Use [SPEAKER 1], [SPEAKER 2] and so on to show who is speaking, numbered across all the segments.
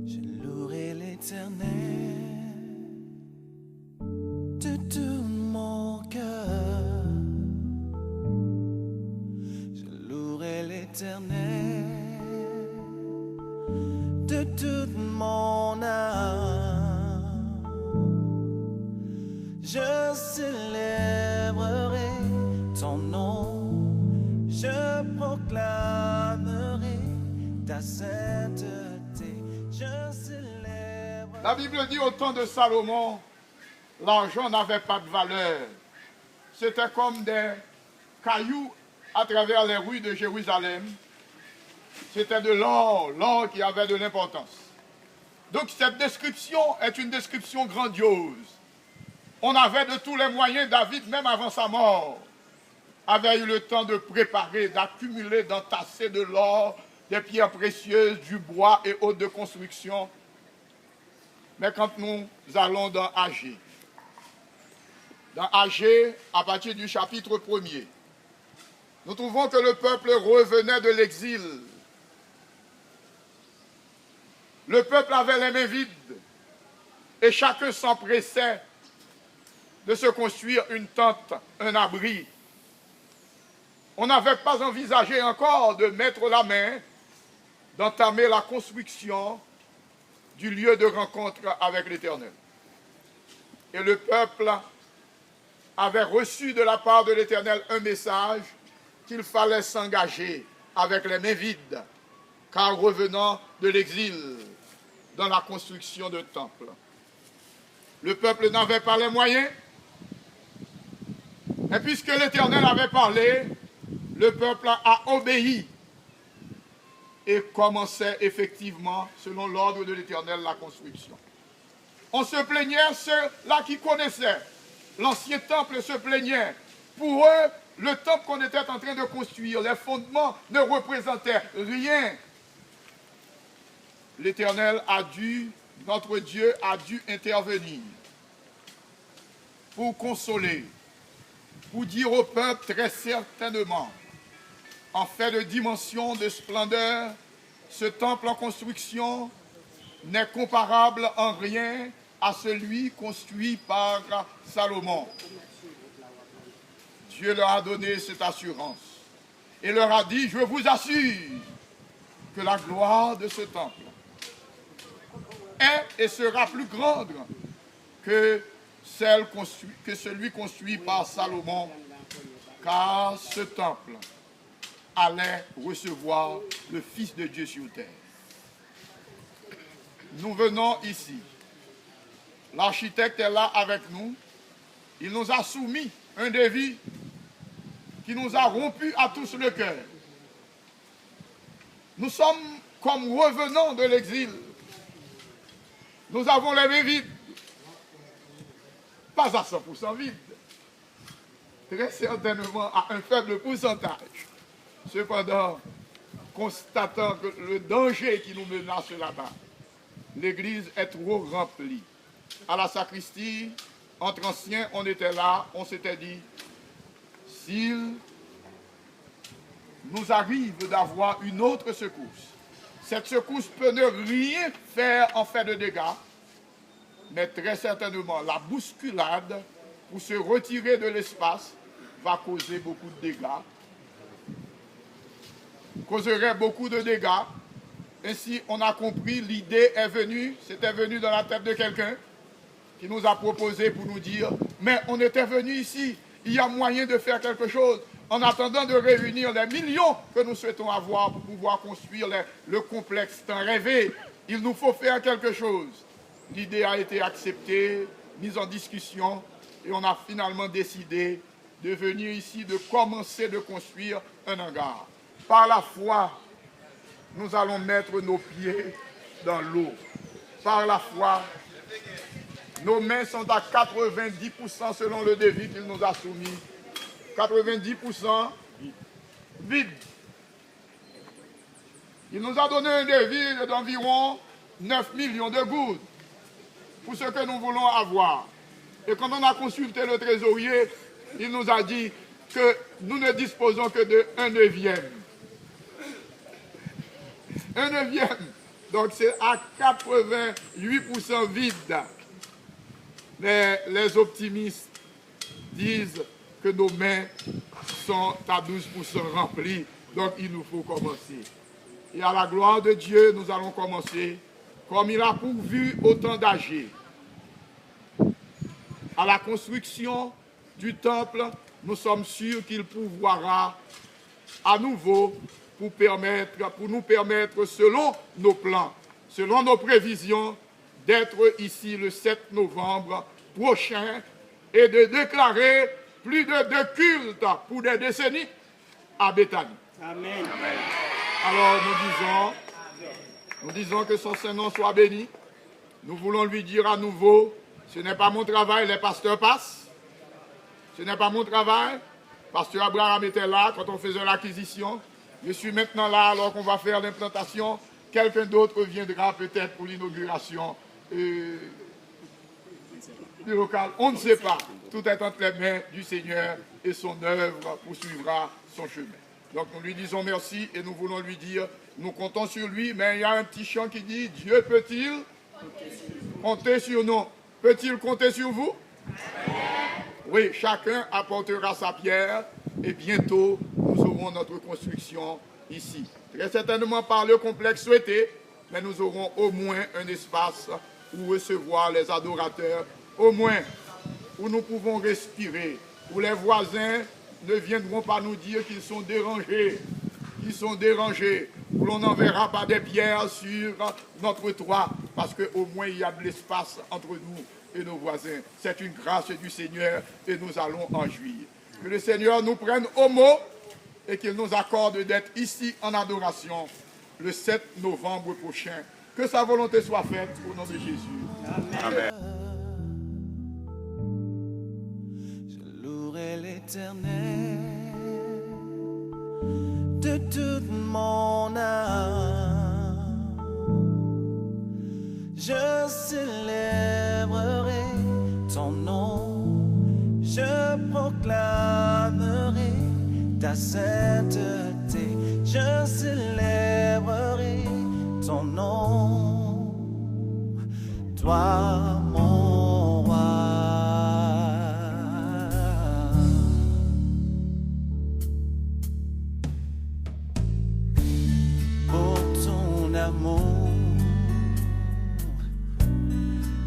[SPEAKER 1] Je louerai l'Éternel de tout mon cœur. Je louerai l'Éternel de toute mon âme. Je célébrerai ton nom, je proclamerai ta sainteté. Je célèbre.
[SPEAKER 2] La Bible dit au temps de Salomon, l'argent n'avait pas de valeur. C'était comme des cailloux à travers les rues de Jérusalem. C'était de l'or, l'or qui avait de l'importance. Donc cette description est une description grandiose. On avait de tous les moyens, David, même avant sa mort, avait eu le temps de préparer, d'accumuler, d'entasser de l'or, des pierres précieuses, du bois et autres de construction. Mais quand nous allons dans Agé, à partir du chapitre 1er, nous trouvons que le peuple revenait de l'exil. Le peuple avait les mains vides et chacun s'empressait de se construire une tente, un abri. On n'avait pas envisagé encore de mettre la main, d'entamer la construction du lieu de rencontre avec l'Éternel. Et le peuple avait reçu de la part de l'Éternel un message qu'il fallait s'engager avec les mains vides, car revenant de l'exil dans la construction de temples. Le peuple n'avait pas les moyens, et puisque l'Éternel avait parlé, le peuple a obéi et commençait effectivement, selon l'ordre de l'Éternel, la construction. On se plaignait, ceux-là qui connaissaient l'ancien temple se plaignaient. Pour eux, le temple qu'on était en train de construire, les fondements ne représentaient rien. L'Éternel notre Dieu a dû intervenir pour consoler, pour dire au peuple très certainement, en fait de dimension, de splendeur, ce temple en construction n'est comparable en rien à celui construit par Salomon. Dieu leur a donné cette assurance et leur a dit, je vous assure que la gloire de ce temple est et sera plus grande que celui construit par Salomon, car ce temple allait recevoir le Fils de Dieu sur terre. Nous venons ici. L'architecte est là avec nous. Il nous a soumis un devis qui nous a rompu à tous le cœur. Nous sommes comme revenants de l'exil. Nous avons les mains vides. Pas à 100% vides. Très certainement à un faible pourcentage. Cependant, constatant que le danger qui nous menace là-bas, l'église est trop remplie. À la sacristie, entre anciens, on était là, on s'était dit, s'il nous arrive d'avoir une autre secousse, cette secousse peut ne rien faire en fait de dégâts, mais très certainement la bousculade pour se retirer de l'espace va causer beaucoup de dégâts. Causerait beaucoup de dégâts. Ainsi, on a compris, l'idée est venue, c'était venu dans la tête de quelqu'un qui nous a proposé pour nous dire, mais on était venu ici, il y a moyen de faire quelque chose, en attendant de réunir les millions que nous souhaitons avoir pour pouvoir construire le complexe tant rêvé. Il nous faut faire quelque chose. L'idée a été acceptée, mise en discussion, et on a finalement décidé de venir ici, de commencer de construire un hangar. Par la foi, nous allons mettre nos pieds dans l'eau. Par la foi, nos mains sont à 90% selon le devis qu'il nous a soumis. 90% vide. Il nous a donné un devis d'environ 9 millions de gouttes pour ce que nous voulons avoir. Et quand on a consulté le trésorier, il nous a dit que nous ne disposons que de 1/9. 1/9. Donc c'est à 88% vide. Mais les optimistes disent que nos mains sont à 12% remplies. Donc il nous faut commencer. Et à la gloire de Dieu, nous allons commencer comme il a pourvu au temps d'Agé. À la construction du temple, nous sommes sûrs qu'il pourvoira à nouveau pour nous permettre, selon nos plans, selon nos prévisions, d'être ici le 7 novembre prochain et de déclarer plus de 2 cultes pour des décennies à Béthanie.
[SPEAKER 3] Amen.
[SPEAKER 2] Alors nous disons que son Saint-Nom soit béni. Nous voulons lui dire à nouveau, ce n'est pas mon travail, les pasteurs passent. Ce n'est pas mon travail. Pasteur Abraham était là quand on faisait l'acquisition. Je suis maintenant là alors qu'on va faire l'implantation. Quelqu'un d'autre viendra peut-être pour l'inauguration du local. On ne sait pas. Tout est entre les mains du Seigneur et son œuvre poursuivra son chemin. Donc nous lui disons merci et nous voulons lui dire, nous comptons sur lui, mais il y a un petit chant qui dit, Dieu peut-il compter sur nous? Peut-il compter sur vous? Oui, chacun apportera sa pierre et bientôt nous aurons notre construction ici. Très certainement pas le complexe souhaité, mais nous aurons au moins un espace où recevoir les adorateurs, au moins où nous pouvons respirer, où les voisins ne viendront pas nous dire qu'ils sont dérangés, où l'on n'enverra pas des pierres sur notre toit, parce qu'au moins il y a de l'espace entre nous et nos voisins. C'est une grâce du Seigneur et nous allons en jouir. Que le Seigneur nous prenne au mot et qu'il nous accorde d'être ici en adoration le 7 novembre prochain. Que sa volonté soit faite au nom de Jésus. Amen.
[SPEAKER 1] Je louerai l'Éternel de toute mon âme. Je célébrerai ton nom, je proclamerai ta sainteté, je célébrerai ton nom, toi mon roi. Pour ton amour,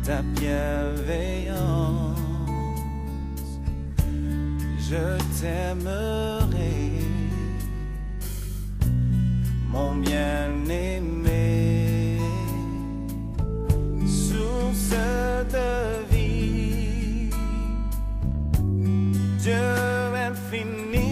[SPEAKER 1] ta bienveillance, je t'aimerai, mon bien-aimé, source de vie, Dieu infini.